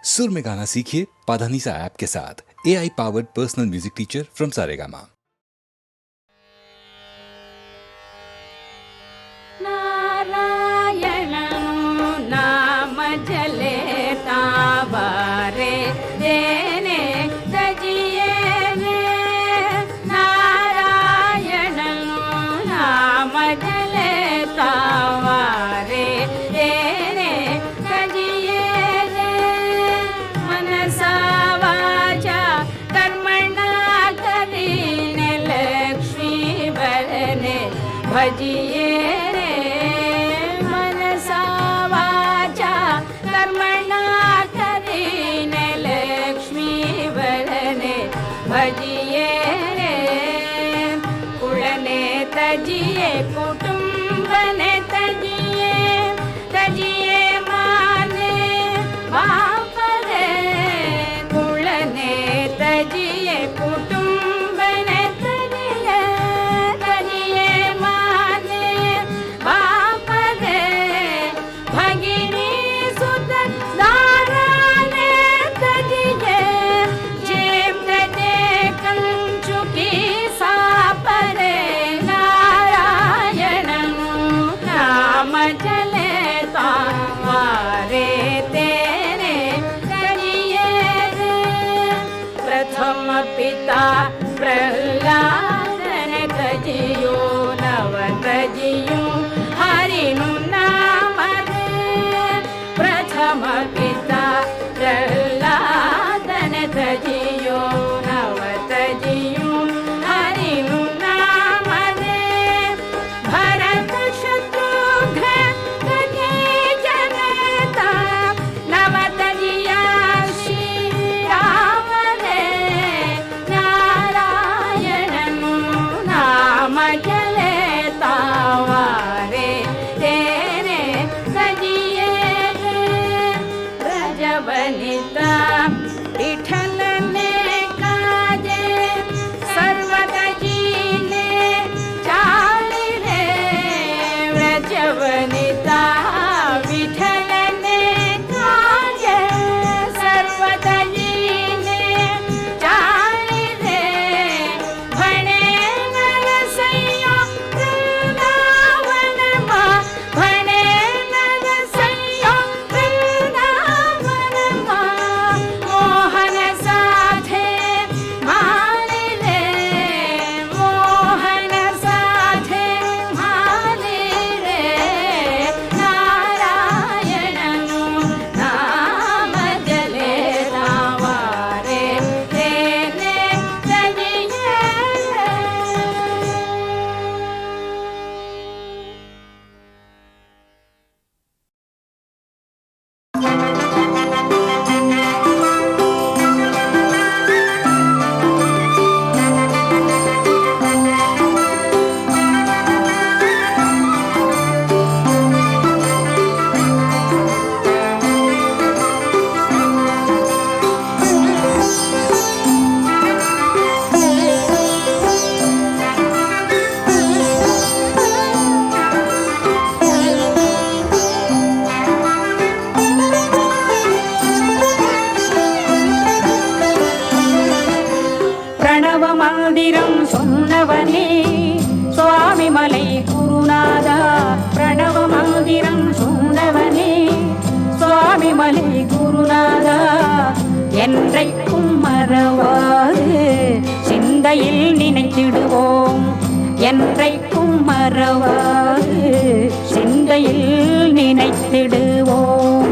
सुर में गाना सीखिए पाधानीसा ऐप के साथ। AI powered personal music teacher from Saregama. Narayan नाम चले ताबारे देने तजिए रे। नारायण नाम चले तावारे देने तजिए रे। मनसा वाचा कर्मणा करीने लक्ष्मी बरने भजिए भजिए रे। कुळने तजिए कुटुंबने तजिए तजिए माने बाप रे। कुळने तजिए कुटुंबने तजिए तजिए माने बाप रे। भगिनी सुत दाराने तजिए जेम तजे कंचुकी सापरे। नारायण नाम चले तावारे तेरे तजिए रे। प्रथम पिता प्रहलादन तजियो नव तजियो हरिनु नाम रे। प्रथम पिता प्रहलादन तजियो नव तजियो हरिनु नाम रे। भरत शत्रुघ्न तजी जनता नव तजिया श्री राम रे। नारायण नाम चले तावारे तेरे तजिए रे। ब्रजवनिता विठल ने काजे सर्वत जीने चाली रे। ब्रजवनिता विठल ने काजे सर्वत जीने चाली रे। भणे नरसैया वृंदावन मा भणे नरसैया वृंदावन मा। मोहन साधे माली रे। मोहन साधे माली रे। नारायण नाम जले रावारे तेरे तजिए रे। பிரணவ மந்திரம் சொன்னவனே சுவாமி மலை குருநாதா. பிரணவ மந்திரம் சொன்னவனே சுவாமி மலை குருநாதா. என்றைக்கும் மறவாது சிந்தையில் நினைத்திடுவோம். என்றைக்கும் மறவாது சிந்தையில் நினைத்திடுவோம்.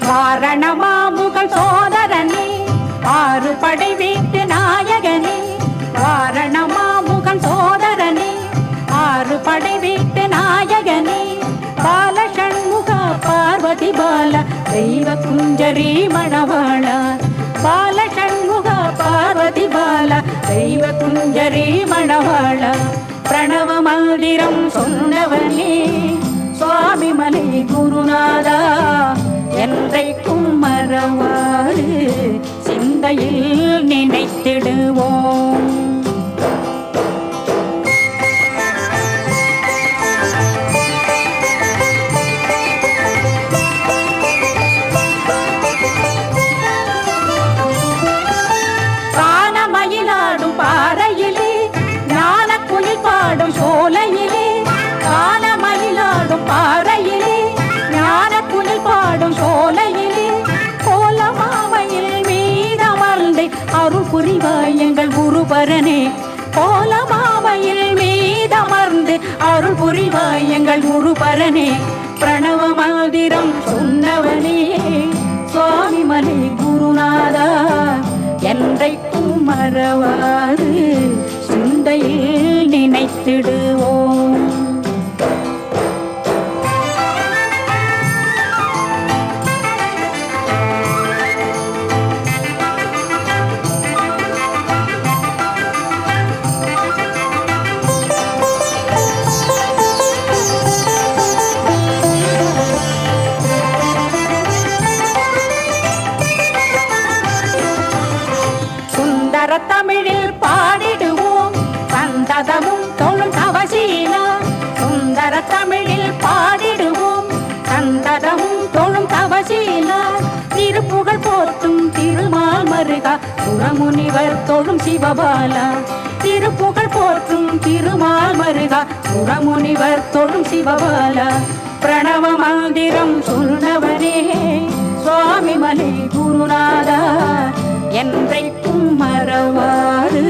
காரணமாமுகல் சோதரனே ஆறு படை வீட்டு நாயகனே. காரணமாமுகல் சோதரனே ஆறு படை வீட்டு நாயகனே. பால ஷண்முக பார்வதி பால தெய்வ குஞ்சரி மணவாள. பால ஷண்முக பார்வதி பால தெய்வ குஞ்சரி மணவாள. மந்திரம் சொன்னவனே சுவாமி மலை குருநாதா என்றைக்கும் மறவாறு சிந்தையில் நினைத்திடுவோம். கானமயிலாடும் பாறையிலே ஞான குயில் பாடும் சோலையிலே, கானமயிலாடும் பாறையிலே ஞான குயில் பாடும் சோலையிலே, கோலமாமையில் மீதமர்ந்து அருள் புரிவாய் எங்கள் குருபரனே, கோலமாமையில் மீதமர்ந்து அருள் புரிவாய் எங்கள் குருபரனே. பிரணவ மந்திரம் சொன்னவனே சுவாமி மலை குருநாதா என்றைக்கும் மறவாது சிந்தையில் நினைத்திடுவோம். தமிழில் பாடிடுவோம் சந்ததமும் தொழும் தவசீலா, சுந்தர தமிழில் பாடிடுவோம் சந்ததமும் தொழும் தவசீலா. திருப்புகழ் போற்றும் திருமால் மருகா சுரமுனிவர் தொழும் சிவபாலா, திருப்புகழ் போற்றும் திருமால் மருகா சுரமுனிவர் தொழும் சிவபாலா. பிரணவ மந்திரம் சொன்னவரே சுவாமி மலை குருநாதா என்றைக்கும் மறவாது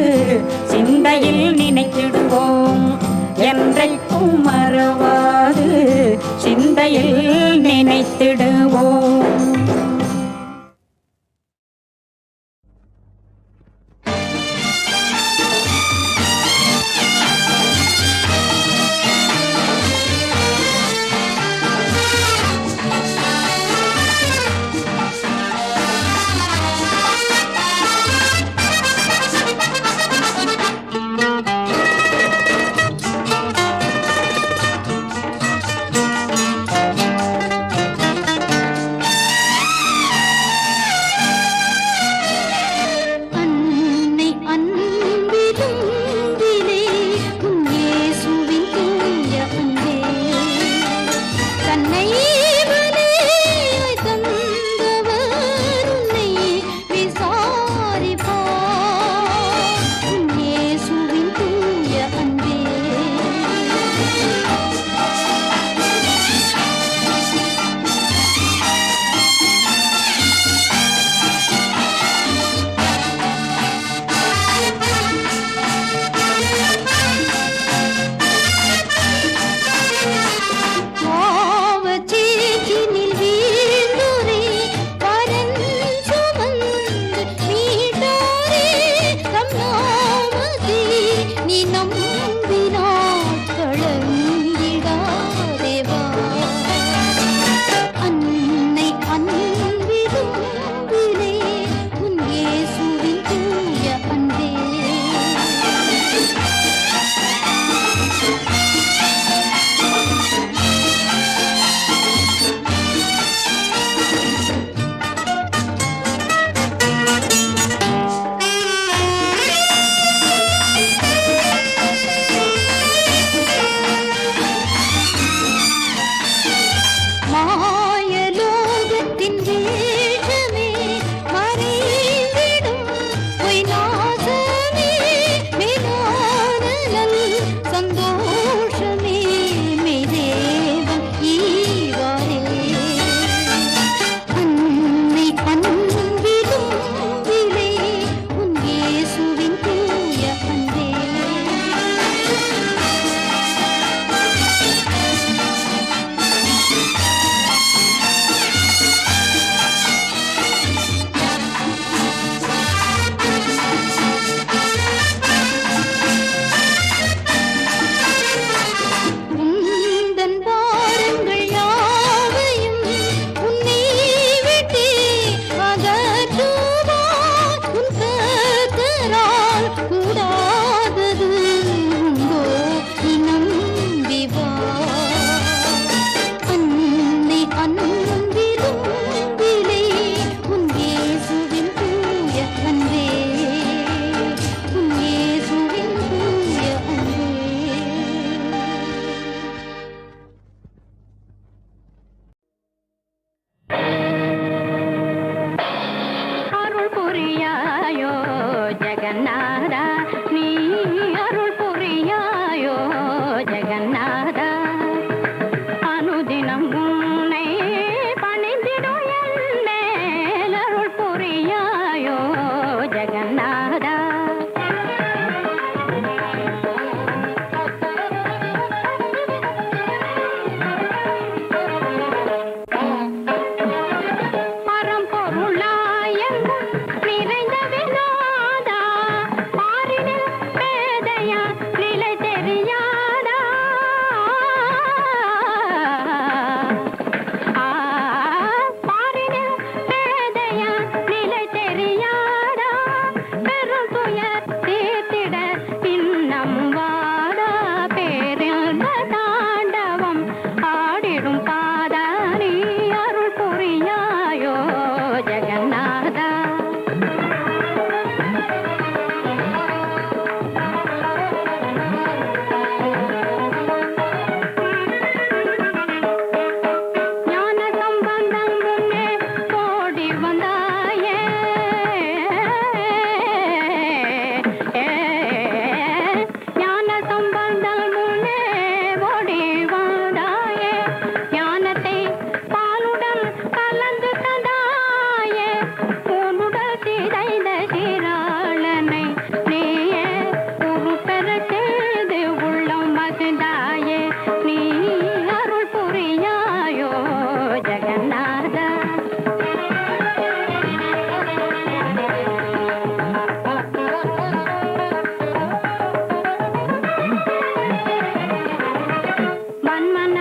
சிந்தையில் நினைத்திடுவோம், என்றைக்கும் மறவாது சிந்தையில் நினைத்திடுவோம். தாயே நீ அருள் புரியாயோ ஜெகநாதா. வன்மன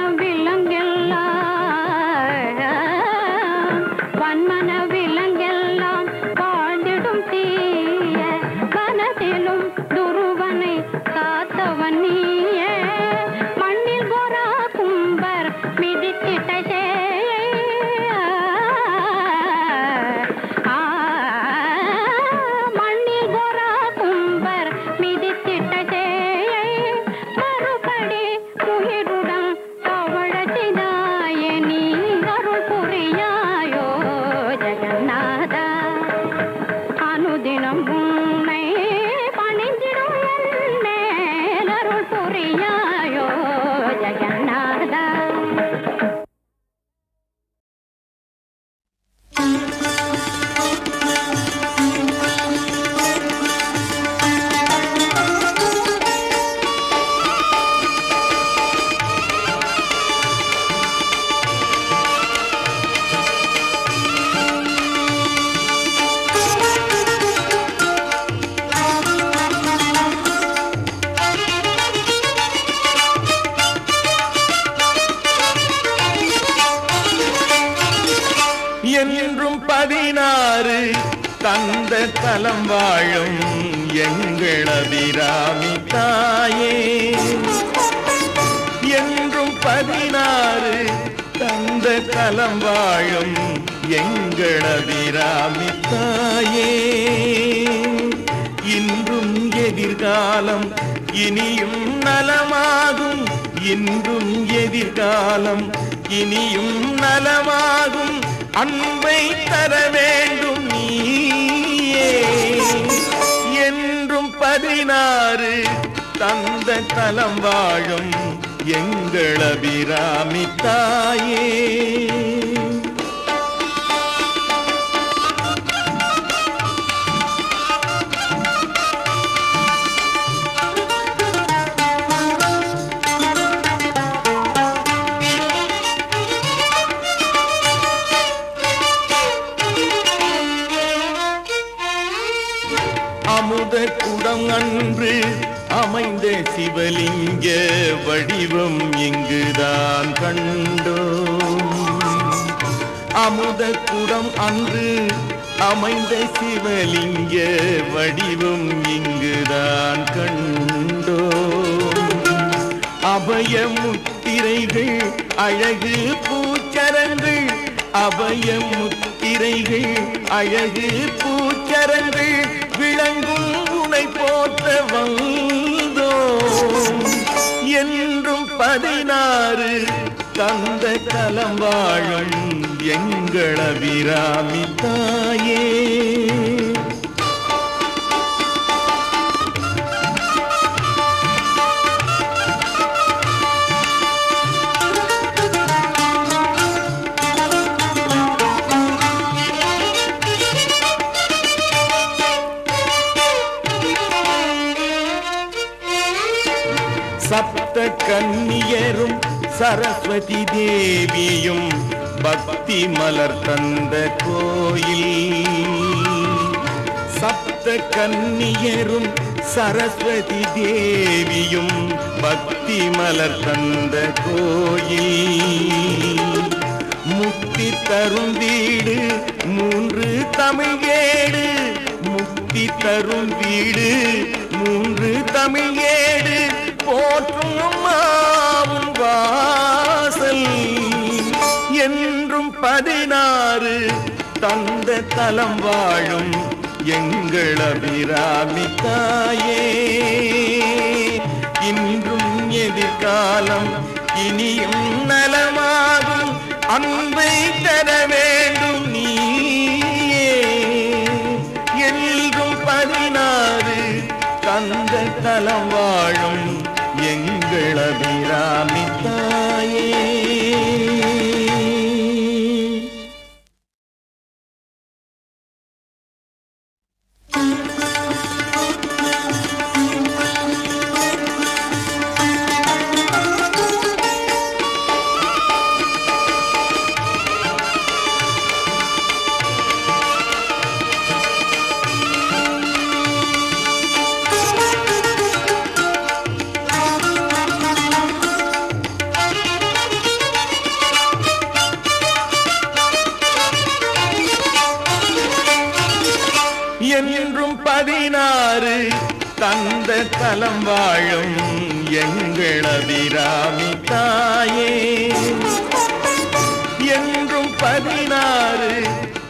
விலங்கெல்லாம் வாழ்ந்திடும் தீய வனத்திலும் துருவனை காத்தவன் நீயே. மண்ணில் கோரா கும்பர் மிதித்திட்ட மண்ணில் கோரா கும்பர் மிதித்திட்ட மறுபடி உயிருடன் தவழச்சிதாயே நீ அருள் புரியாயோ ஜெகநாதா. அனுதினம் உன்னை பணிந்திடும் என் அருள் புரியாயோ ஜெகநாதா. என்றும் 16 தந்த தலம் வாழும் எங்கள் அபிராமி தாயே. என்றும் 16 தந்த தலம் வாழும் எங்கள் அபிராமி தாயே. இன்றும் எதிர்காலம் இனியும் நலமாகும். இன்றும் எதிர்காலம் இனியும் நலமாகும். அன்பை தர வேண்டும் நீயே. என்றும் 16 தந்த தலம் வாழும் எங்கள் அபிராமி தாயே. அமுத குடம் அன்று அமைந்த சிவலிங்க வடிவம் இங்குதான் கண்டோம். அமுத குடம் அன்று அமைந்த சிவலிங்க வடிவம் இங்குதான் கண்டோம். அபய முத்திரைகள் அழகு பூச்சரங்கள். அபய முத்திரைகள் அழகு பூச்சரங்கள் விளங்கும் உனை போற்ற வந்தோம். என்றும் 16 தந்த தலம் வாழும் எங்கள் அபிராமி தாயே. சப்த கன்னியரும் சரஸ்வதி தேவியும் பக்தி மலர் தந்த கோயில். சப்த கன்னியரும் சரஸ்வதி தேவியும் பக்தி மலர் தந்த கோயில். முக்தி தரும் வீடு 3 தமிழ் ஏடு. முக்தி தரும் வீடு 3 தமிழ் ஏடு. போற்றும் அம்மாவும் வாசல். என்றும் 16 தந்த தலம் வாழும் எங்கள் அபிராமி தாயே. இன்றும் எதிர்காலம் இனியும் நலமாகும். அன்பை தர வேண்டும் நீயே. என்றும் 16 தந்த தலம் வாழும் எங்கள் அபிராமி தாயே. தலம் வாழும் எங்கள் அபிராமி தாயே என்றும் 16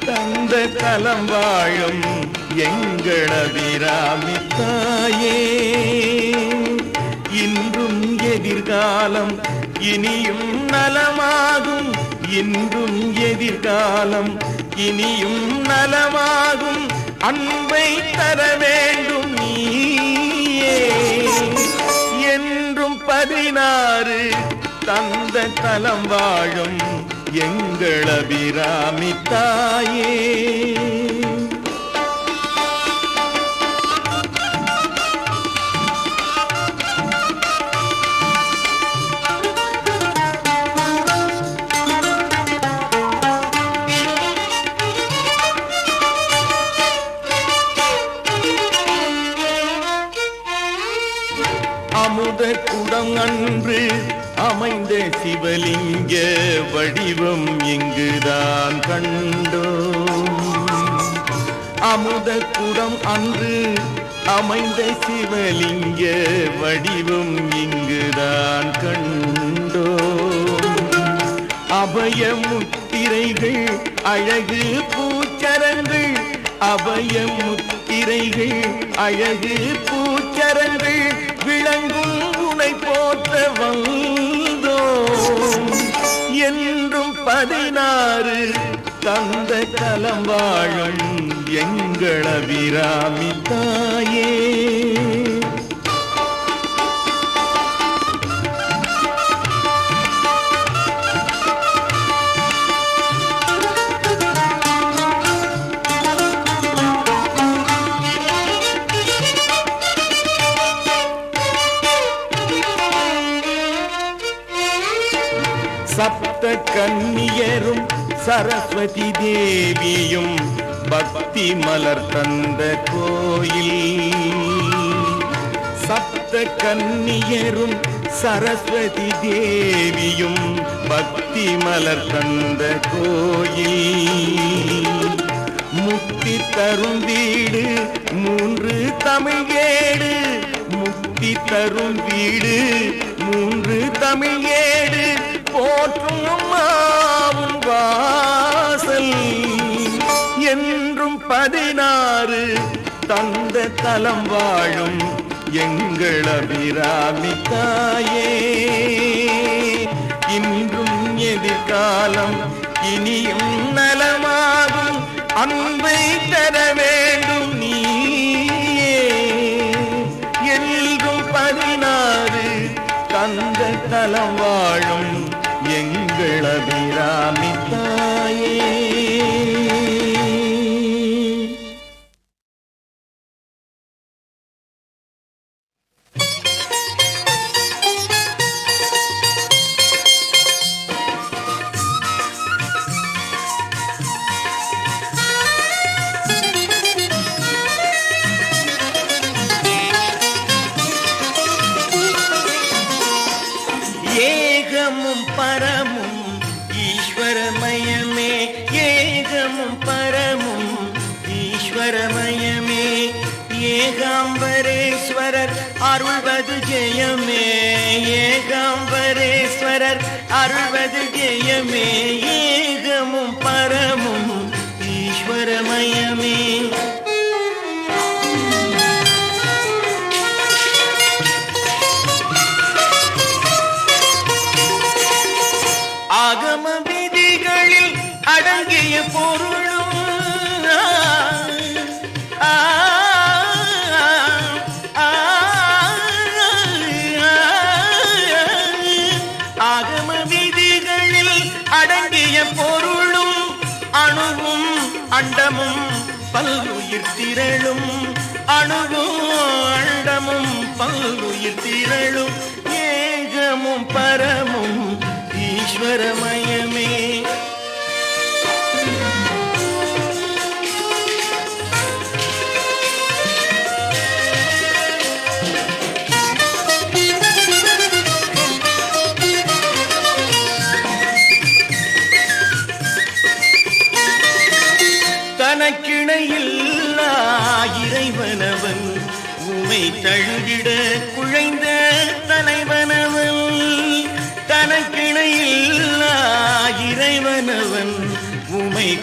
தந்த தலம் வாழும் எங்கள் அபிராமி தாயே இன்றும் எதிர்காலம் இனியும் நலமாகும் இன்றும் எதிர்காலம் இனியும் நலமாகும் அன்பை தர வேண்டும் நீயே என்றும் 16 தந்த தலம் வாழும் எங்கள் அபிராமி தாயே அமுத குடம் அன்று அமைந்த சிவலிங்க வடிவம் இங்குதான் கண்டோம் அமுத குடம் அன்று அமைந்த சிவலிங்க வடிவம் இங்குதான் கண்டோம் அபயமுத்திரைகள் அழகு பூச்சரங்கள் அபயமுத்திரைகள் அழகு பூச்சரங்கள் விளங்கும் உனை போற்ற வந்தோம் என்றும் 16 தந்த தலம் வாழும் எங்கள் அபிராமி தாயே சப்த கன்னியரும் சரஸ்வதி தேவியும் பக்தி மலர் தந்த கோயில் சப்த கன்னியரும் சரஸ்வதி தேவியும் பக்தி மலர் தந்த கோயில் முக்தி தரும் வீடு 3 தமிழ் ஏடு முக்தி தரும் வீடு 3 தமிழ் ஏடு போற்றும் அம்மாவும் வாசல் என்றும் 16 தந்த தலம் வாழும் எங்கள் அபிராமி தாயே இன்றும் எதிர்காலம் இனியும் நலமாகும் அன்பை தர வேண்டும் நீயே என்றும் 16 தந்த தலம் வாழும் எங்கள் அபிராமி தாயே ஏகமும் பரமும் ஈஸ்வரமயமே ஏகமும் பரமும் ஈஸ்வரமயமே ஏகாம்பரேஸ்வரர் அருள்வது ஜெயமே ஏகாம்பரேஸ்வரர் அருள்வது ஜெயமே ஏகமும் பரமும் ஈஸ்வரமயமே ஆகம விதிகளில் அடங்கிய பொருளும் ஆகம விதிகளில் அடங்கிய பொருளும் அணுவும் அண்டமும் பல்லுயிர் திரளும் அணுவும் அண்டமும் பல்லுயிர் திரளும் ஏகமும் பரமும் ஈஸ்வரமயமே தனக்கிணையில்லா இறைவனவன் உமை தழுவிட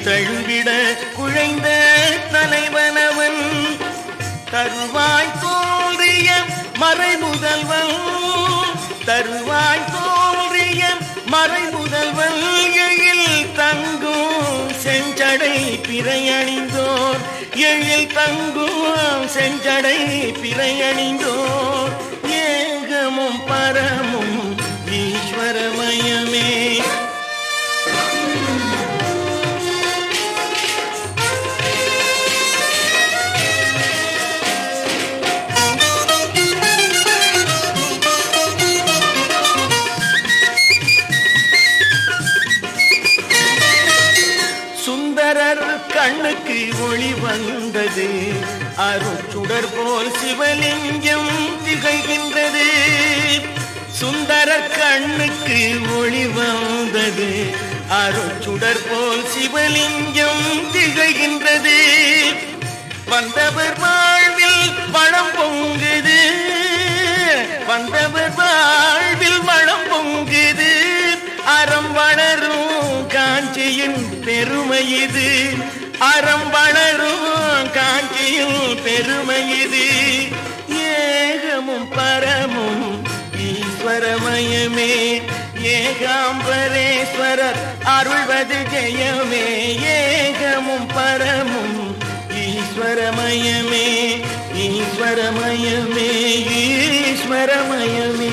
தழுவிட குழைந்த தலைவனவன் தருவாய் தோன்றிய மறைமுதல்வன் தருவாய் தோன்றிய மறைமுதல்வன் எழில் தங்கும் செஞ்சடை பிறையணிந்தோர் எழில் தங்கும் செஞ்சடை பிறையணிந்தோர் ஏகமும் பரமும் ஈஸ்வரமயமே. சுந்தரர் கண்ணுக்கு ஒளி வந்தது அருட்சுடர் போல் சிவலிங்கம் திகழ்கின்றது. சுந்தரர் கண்ணுக்கு ஒளி வந்தது அருட்சுடர் போல் சிவலிங்கம் திகழ்கின்றது. வந்தவர் வாழ்வில் வளம் பொங்குது வந்தவர் வாழ்வில் வளம் பொங்குது. அறம் வளரும் காஞ்சியின் பெருமை இது அறம் வளரும் காஞ்சியின் பெருமை இது. ஏகமும் பரமும் ஈஸ்வரமயமே ஏகாம்பரேஸ்வரர் அருள்வது ஜெயமே. ஏகமும் பரமும் ஈஸ்வரமயமே ஈஸ்வரமயமே ஈஸ்வரமயமே.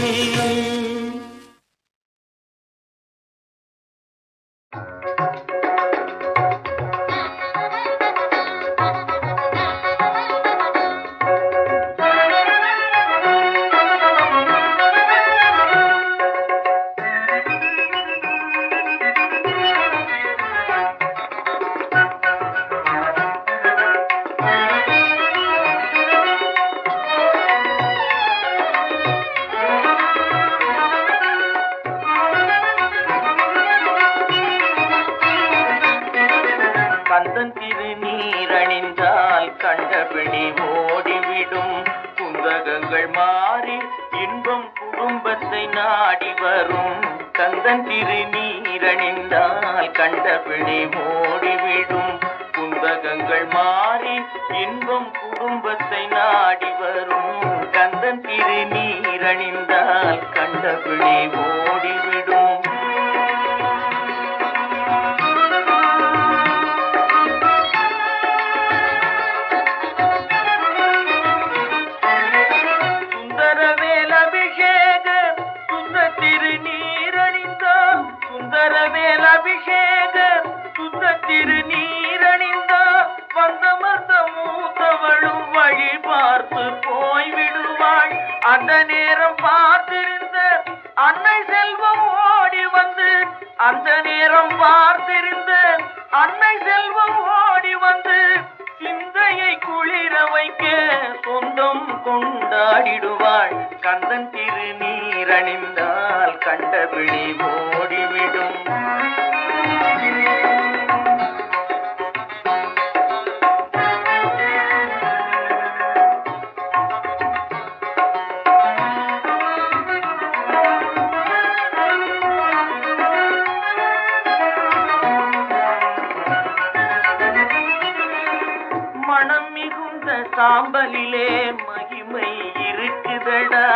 சாம்பலிலே மகிமை இருக்குதடா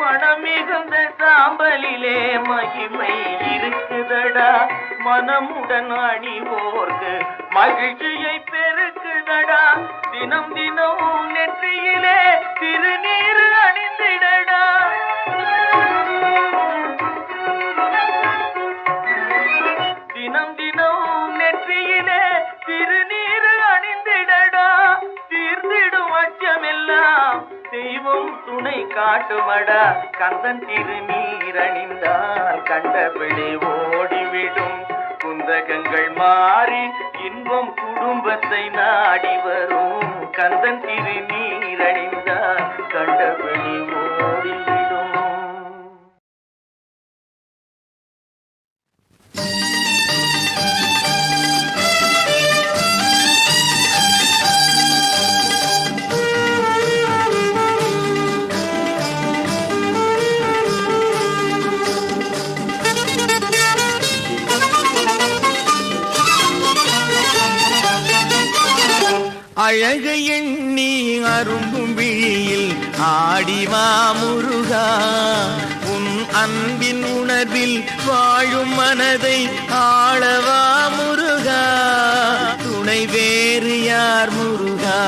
மனமிகுந்த சாம்பலிலே மகிமை இருக்குதடா மனமுடன் அணிவோர்க்கு மகிழ்ச்சியை பெருக்குதடா தினம் தினம் நெற்றியிலே திருநீர் அணிந்திடடா தினம் தினம் நெற்றியிலே திருநீர் அணிந்திடடா தீர்ந்திடும் அச்சமெல்லாம் தெய்வம் துணை காட்டுமடா கந்தன் திருநீர் அணிந்தால் கண்டபிடி ஓடிவிடும் குந்தகங்கள் மாறி இன்பம் குடும்பத்தை நாடி வரும் கந்தன் திருநீர் அணிந்தால் கண்டபிடி ஓடிவிடும். அழகை எண்ணி அரும்பும் விழியில் ஆடிவா முருகா, உன் அன்பின் உணர்வில் வாழும் மனதை ஆளவா முருகா, துணை வேறு யார் முருகா,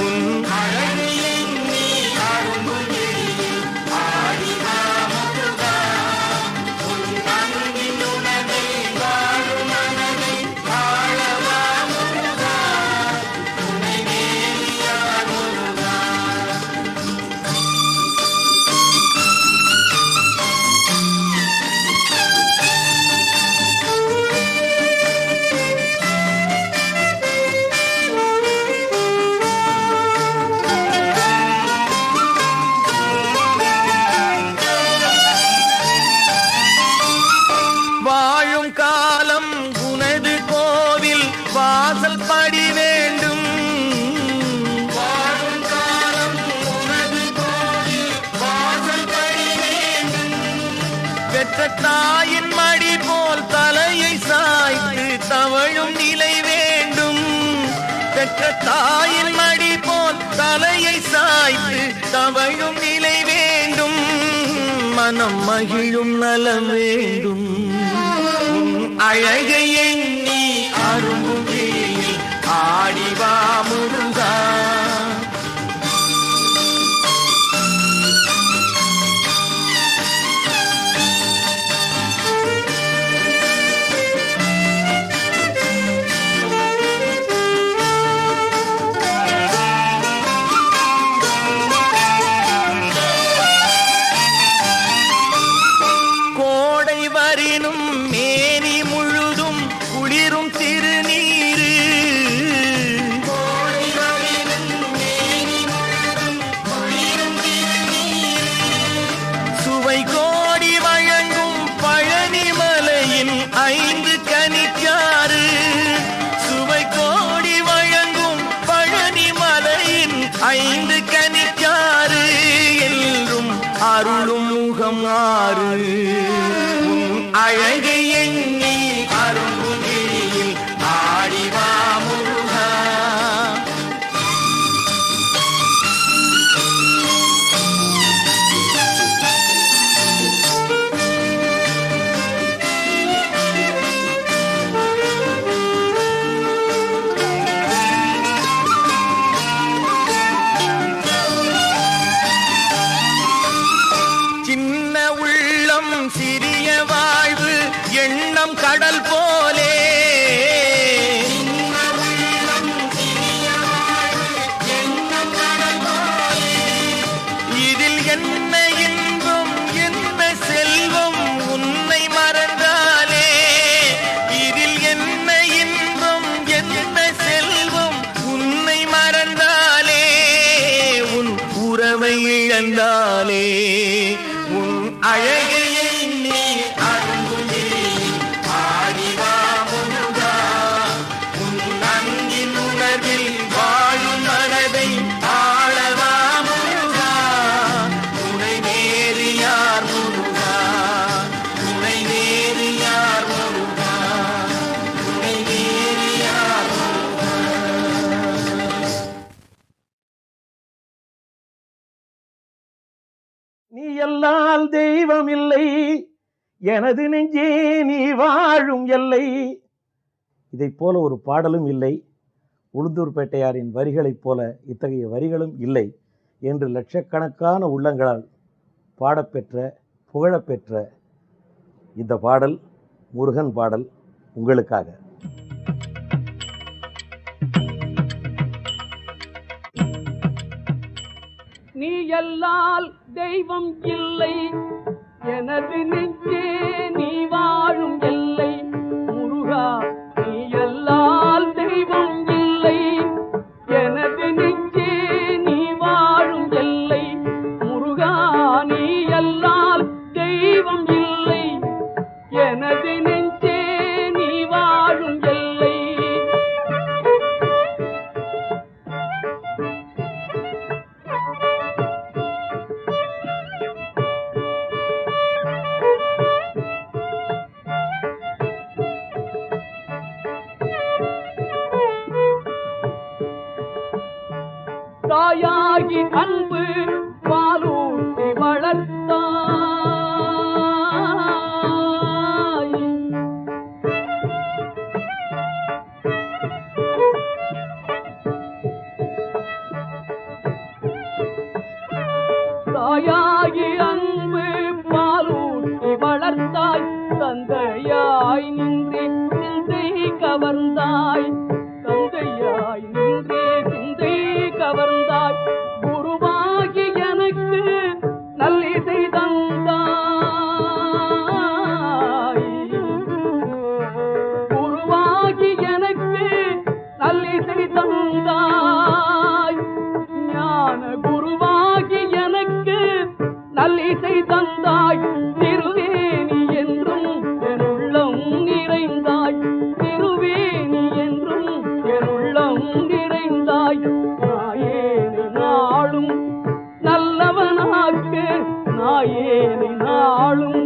உன் அழகை எண்ணி அரும்பும் விழியில் ஆடிவா முருகா, உன் அன்பின் உணர்வில் வாழும் மனதை ஆளவா முருகா, துணை வேறு யார் முருகா. வாழும் காலம் உனது கோவில் வாசல் படி வேண்டும், வாழும் காலம் உனது கோவில் வாசல் படி வேண்டும், பெற்ற தாயின் மடி போல் தலையை சாய்த்து தவழும் நிலை வேண்டும், பெற்ற தாயின் மடி போல் தலையை சாய்த்து தவழும் நிலை வேண்டும், மனம் மகிழும் நலம் வேண்டும், உன் அழகை எண்ணி அரும்பும் விழியில் ஆடிவா முருகா. கோடை வரினும் மேனி முழுதும் குளிரும் திருநீரு, கோடை வரினும் மேனி முழுதும் குளிரும் திருநீரு, சுவை கோடி வழங்கும் பழனி மலையின் 5 கனிச்சாறு, சுவை கோடி வழங்கும் பழனி மலையின் 5 கனிச்சாறு, என்றும் அருளும் முகம் ஆறு, உன் அழகை எண்ணி அரும்பும் விழியில் ஆடிவா முருகா. சின்ன உள்ளம் சிறிய வாழ்வு எண்ணம் கடல் போலே, இதில் என்ன இன்பம் என்ன செல்வம் உன்னை மறந்தாலே, இதில் என்ன இன்பம் என்ன செல்வம் உன்னை மறந்தாலே, உன் உறவை இழந்தாலே, உன் அழகை எண்ணி அரும்பும் விழியில் ஆடிவா முருகா, உன் அன்பின் உணர்வில் வாழும் மனதை ஆளவா முருகா, துணை வேறு யார் முருகா, துணை வேறு யார் முருகா, துணை வேறு யார் முருகா. நீ எல்லால் தெய்வம் இல்லை, எனது நெஞ்சே நீ வாழும் எல்லை. இதைப் போல ஒரு பாடலும் இல்லை, உளுந்தூர்பேட்டையாரின் வரிகளைப் போல இத்தகைய வரிகளும் இல்லை என்று லட்சக்கணக்கான உள்ளங்களால் பாடப்பெற்ற புகழப்பெற்ற இந்த பாடல் முருகன் பாடல் உங்களுக்காக. நீ எல்லால் தெய்வம் இல்லை, எனது நெஞ்சே நீ வாழும் எல்லை. முருகா நீ எல்லால் தெய்வம் இல்லை, எனது நெஞ்சே நீ வாழும் எல்லை. முருகா நீ எல்லால் தெய்வம் இல்லை, எனது நெஞ்சே நீ வாழும் எல்லை. அன்பு பாலூட்டி வளர்த்தாய். தாயாகி அன்பு பாலூட்டி வளர்த்தாய். தந்தையாய் நின்றே சிந்தை கவர்ந்தாய். தந்தையாய் நின்றே சிந்தை கவர்ந்தாய். குருவாகி எனக்கு நல்லிசை தந்தாய். குருவாகி எனக்கு நல்லிசை தந்தாய். ஞான குருவாகி எனக்கு நல்லிசை தந்தாய். திருவேணி என்றும் என் உள்ளம் நிறைந்தாய். திருவேணி என்றும் என் உள்ளம் நிறைந்தாய். நாயேனை நாளும் நல்லவனாக்கு. நாயேனை நாளும்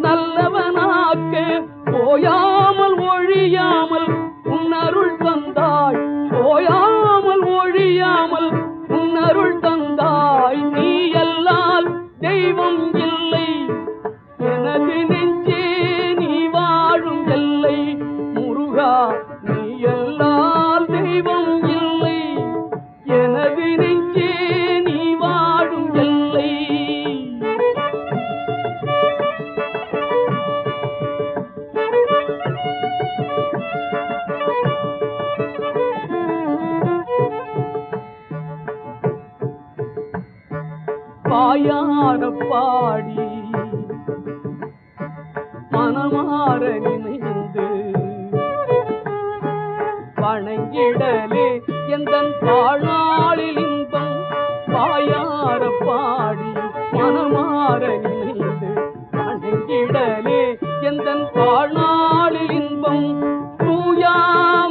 நல்லவனாக்கு. போயாமல் ஒழியாமல் உன்னருள் தந்தாய். போயாமல் ஒழியாமல் உன்னருள் தந்தாய். நீ அல்லால் தெய்வம் இல்லை. எனது நெஞ்சே நீ வாழும் எல்லை. முருகா நீ அல்லால் தெய்வம் இல்லை. எனது நெஞ்சே நீ வாழும் எல்லை. வாயார பாடி மனமாற நினைந்து வணங்கிடலே எந்தன் வாழ்நாளில் இன்பம். வாயார பாடி மனமாற நினைந்து வணங்கிடலே எந்தன் வாழ்நாளில் இன்பம். தூயா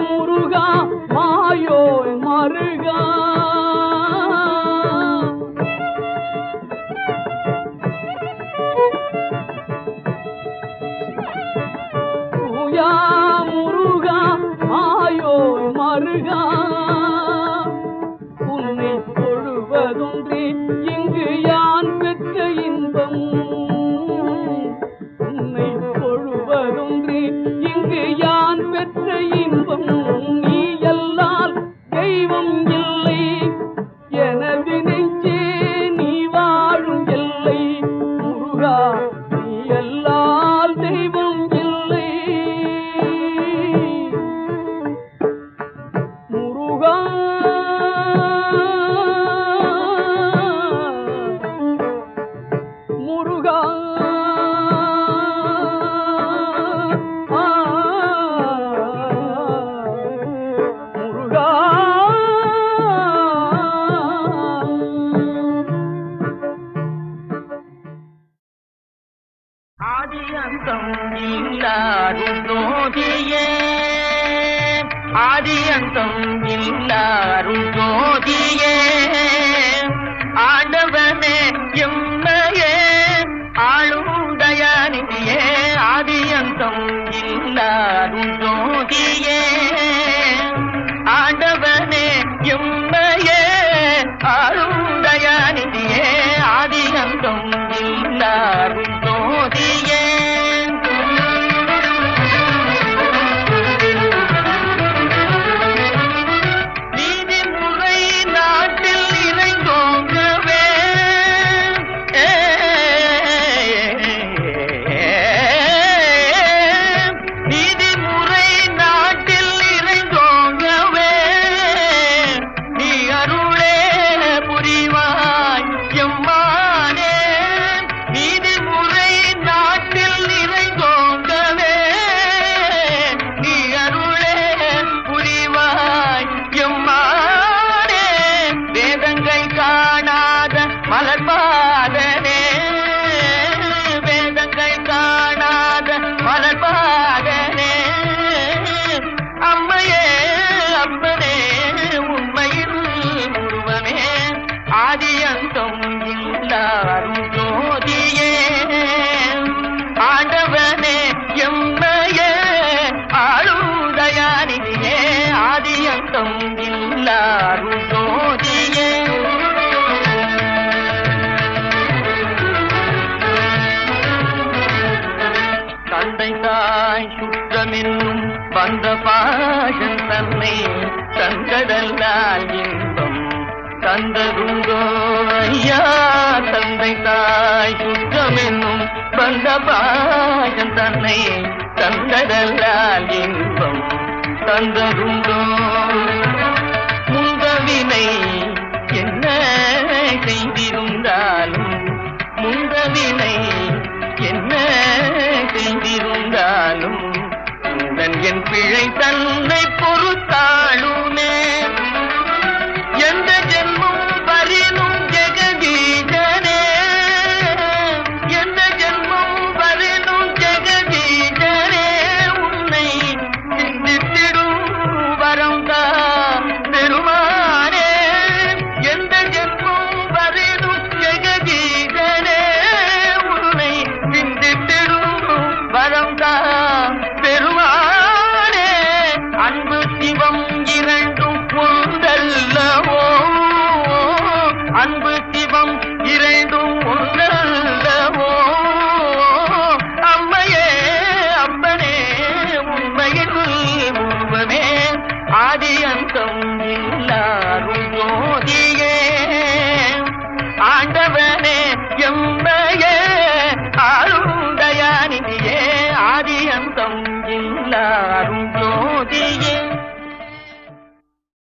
முருகா மாயோய் மருகா. தூயா முருகா மாயோய் மருகா. உன்னை தொழுவதொன்றே இங்கு யான் பெற்ற இன்பம். உன்னை தொழுவதொன்றே இங்கு யான் பெற்ற இன்பம். நீ அல்லால் தெய்வம் இல்லை. எனது நெஞ்சே நீ வாழும் எல்லை. முருகா நீ அல்லால் தெய்வம் இல்லை. முருகா முருகா முருகா. ஆதி அந்தம் இல்லாரும் ஜோதியே. ஆதி அந்தம் இல்லாரும் ஜோதியே. ஆண்டவனே எம்மையே ஆளும் தயாநிதியே. ஆதி அந்தம் இல்லாரும் ஜோதியே. ஆண்டவனே எம்மையே ஆளும் தயாநிதியே. ஆதி அந்தம் இல்லாரும் ஜோதியே. நீதிமுறை நாட்டில் தாய் சுற்றமென்னும் வந்த பாசம் தன்னை தந்ததல்லால் இன்பம் தந்ததுண்டோ ஐயா தந்தை தாய் சுற்றமென்னும் வந்த பாசம் தன்னை தந்ததல்லால் இன்பம் தந்ததுண்டோ முந்தவினை என்ன செய்திருந்தாலும் முந்தவினை என்ன செய்திருந்தாலும் உடன் என் பிழை தன்னை பொறுத்தாளுமே எந்த ஜென்மம் வரினும் ஜெகதீஜனே எந்த ஜென்மம் வரினும் ஜெகதீஜனே உன்னை சிந்தித்திடும் வரம் தான் பெருமானே எந்த ஜென்மம் வரினும் ஜெகதீஜனே உன்னை சிந்தித்திடும் வரம் தான் பெருமானே அன்பு சிவம் இரண்டும் ஒன்றல்லவோ அன்பு சிவம் இரண்டும் ஒன்றல்லவோ அம்மையே அப்பனே உண்மையில் உருவமே ஆதி அந்தம் இல்லாரும் ஜோதியே ஆண்டவனே எம்மையே ஆளும் தயாநிதியே ஆதி அந்தம் இல்லாரும்